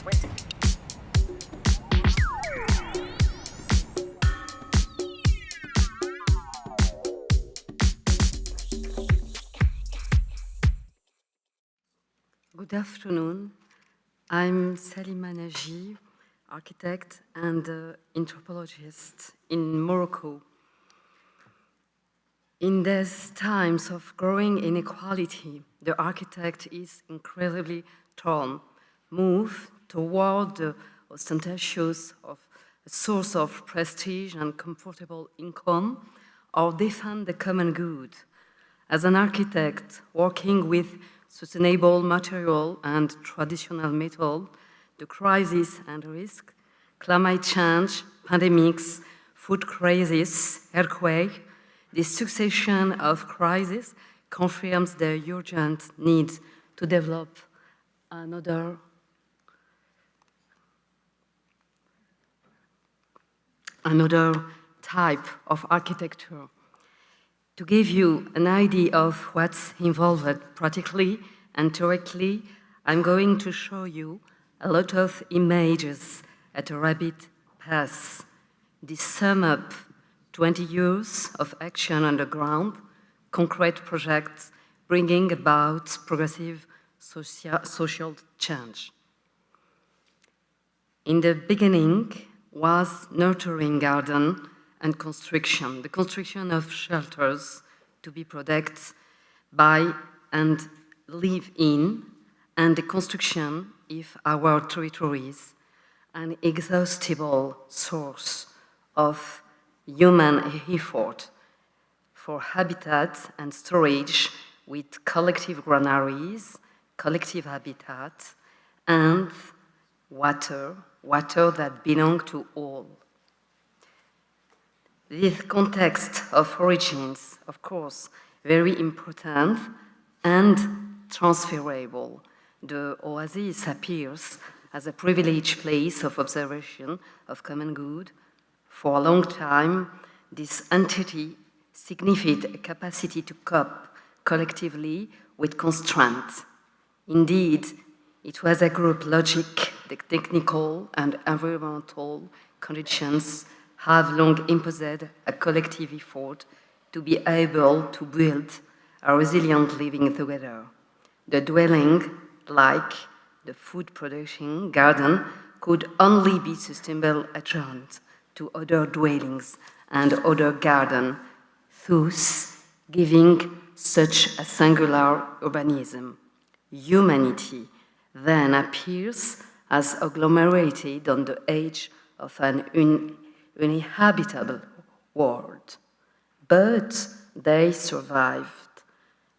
Good afternoon. I'm Salima Naji, architect and anthropologist in Morocco. In these times of growing inequality, the architect is incredibly torn, moved toward the ostentatious of a source of prestige and comfortable income, or defend the common good. As an architect working with sustainable material and traditional metal, the crisis and risk, climate change, pandemics, food crisis, earthquake, this succession of crises confirms the urgent need to develop another type of architecture. To give you an idea of what's involved practically and theoretically, I'm going to show you a lot of images at a rapid pace. These sum up 20 years of action on the ground, concrete projects bringing about progressive social change. In the beginning was nurturing garden and construction, the construction of shelters to be protected by and live in, and the construction of our territories, an inexhaustible source of human effort for habitat and storage with collective granaries, collective habitat, and water that belong to all. This context of origins, of course, very important and transferable. The oasis appears as a privileged place of observation of common good. For a long time, this entity signified a capacity to cope collectively with constraints. Indeed, it was a group logic. The technical and environmental conditions have long imposed a collective effort to be able to build a resilient living together. The dwelling, like the food production garden, could only be sustainable adjunct to other dwellings and other gardens, thus giving such a singular urbanism. Humanity then appears as agglomerated on the edge of an uninhabitable world. But they survived.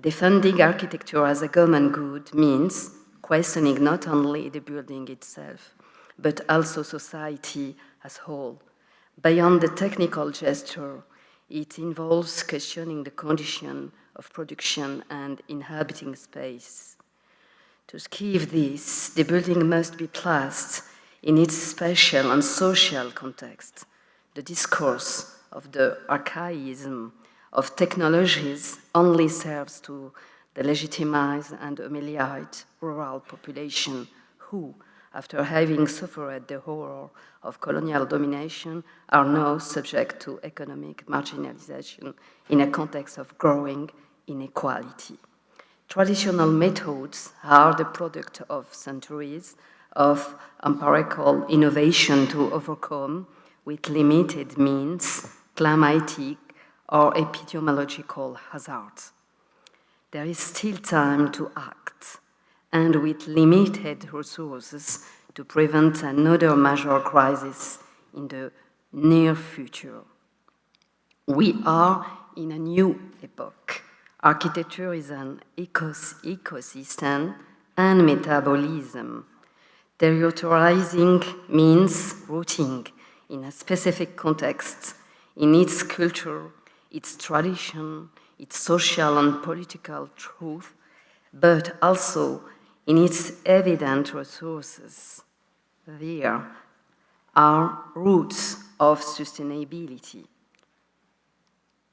Defending architecture as a common good means questioning not only the building itself, but also society as a whole. Beyond the technical gesture, it involves questioning the condition of production and inhabiting space. To achieve this, the building must be placed in its spatial and social context. The discourse of the archaism of technologies only serves to delegitimize and humiliate rural population who, after having suffered the horror of colonial domination, are now subject to economic marginalization in a context of growing inequality. Traditional methods are the product of centuries of empirical innovation to overcome, with limited means, climatic or epidemiological hazards. There is still time to act, and with limited resources to prevent another major crisis in the near future. We are in a new epoch. Architecture is an ecosystem and metabolism. Territorializing means rooting in a specific context, in its culture, its tradition, its social and political truth, but also in its evident resources. There are roots of sustainability.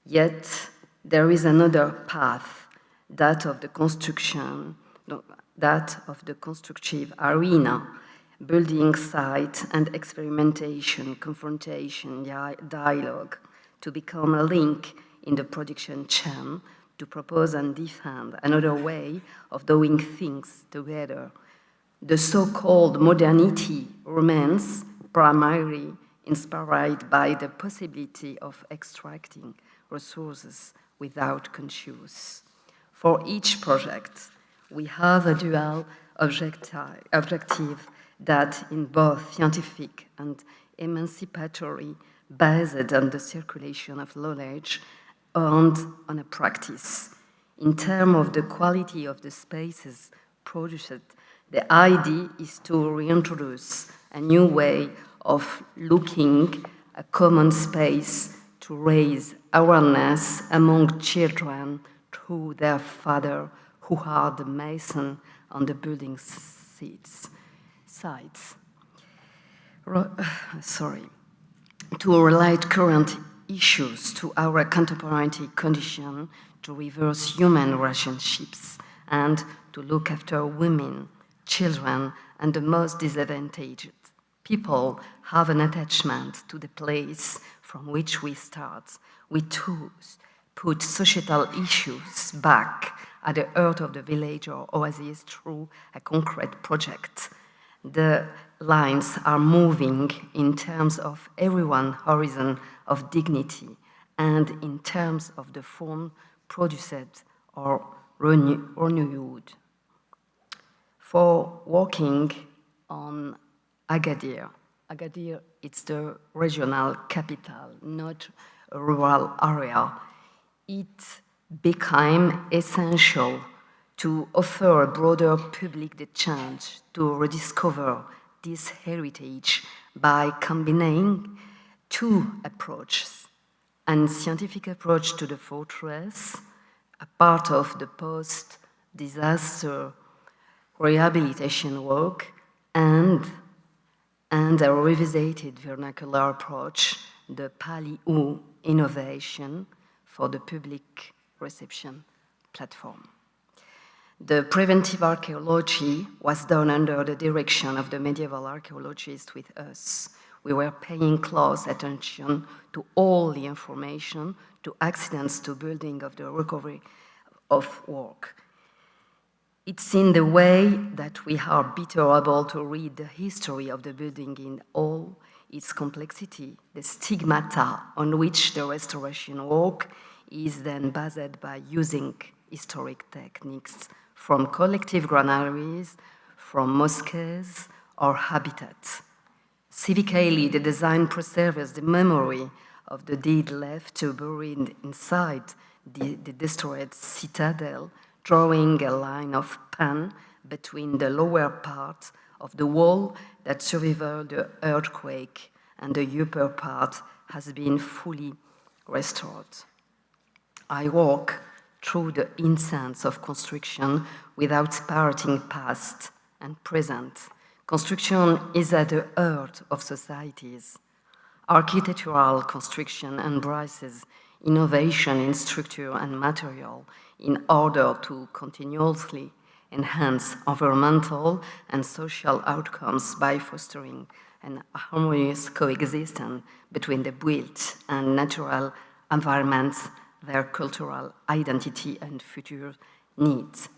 Yet, there is another path, that of the construction, that of the constructive arena, building site and experimentation, confrontation, dialogue, to become a link in the production chain, to propose and defend another way of doing things together. The so-called modernity remains primarily inspired by the possibility of extracting resources without conscience. For each project, we have a dual objective that in both scientific and emancipatory, based on the circulation of knowledge and on a practice. In terms of the quality of the spaces produced, the idea is to reintroduce a new way of looking a common space to raise awareness among children through their father, who are the mason on the building sites. To relate current issues to our contemporary condition, to reverse human relationships, and to look after women, children, and the most disadvantaged. People have an attachment to the place from which we start. We too put societal issues back at the heart of the village or oasis through a concrete project. The lines are moving in terms of everyone's horizon of dignity and in terms of the form produced or renewed. For working on Agadir, it's the regional capital, not a rural area. It became essential to offer a broader public the chance to rediscover this heritage by combining two approaches: a scientific approach to the fortress, a part of the post-disaster rehabilitation work, and a revisited vernacular approach, the Paleo innovation for the public reception platform. The preventive archaeology was done under the direction of the medieval archaeologists with us. We were paying close attention to all the information, to accidents, to building of the recovery of work. It's in the way that we are better able to read the history of the building in all its complexity, the stigmata on which the restoration work is then based by using historic techniques from collective granaries, from mosques or habitats. Civically, the design preserves the memory of the deed left buried inside the destroyed citadel, drawing a line of pan between the lower part of the wall that survived the earthquake and the upper part has been fully restored. I walk through the incense of construction without parting past and present. Construction is at the heart of societies. Architectural construction embraces innovation in structure and material in order to continuously enhance environmental and social outcomes by fostering an harmonious coexistence between the built and natural environments, their cultural identity and future needs.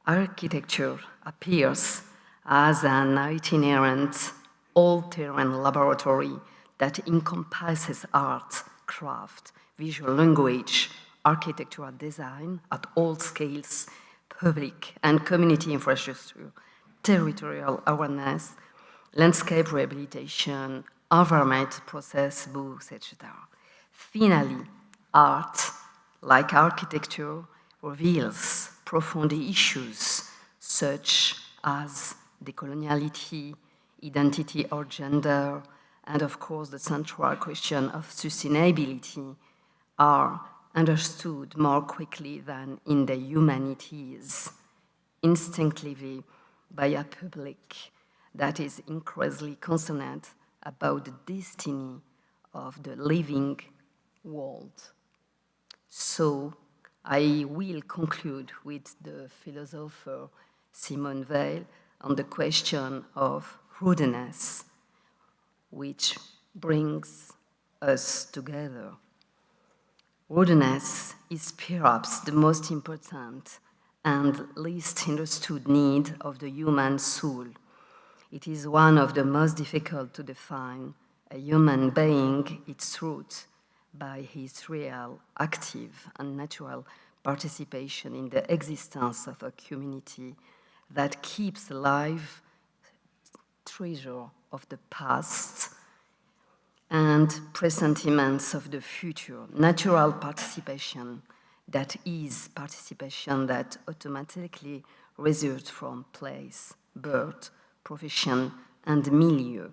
Architecture appears as an itinerant, all-terrain laboratory that encompasses art, craft, visual language, architectural design at all scales, public and community infrastructure, territorial awareness, landscape rehabilitation, environment process books, etc. Finally, art, like architecture, reveals profound issues such as decoloniality, identity or gender, and of course the central question of sustainability are understood more quickly than in the humanities, instinctively by a public that is increasingly concerned about the destiny of the living world. So I will conclude with the philosopher Simone Weil on the question of rootedness, which brings us together. Rootedness is perhaps the most important and least understood need of the human soul. It is one of the most difficult to define. A human being its root by his real, active, and natural participation in the existence of a community that keeps alive treasure of the past and presentiments of the future, natural participation that is participation that automatically results from place, birth, profession, and milieu.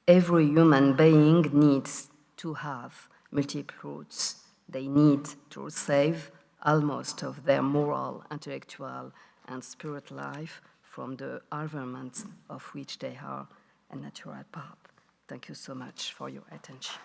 Every human being needs to have multiple roots. They need to receive almost of their moral, intellectual, and spirit life from the environment of which they are a natural part. Thank you so much for your attention.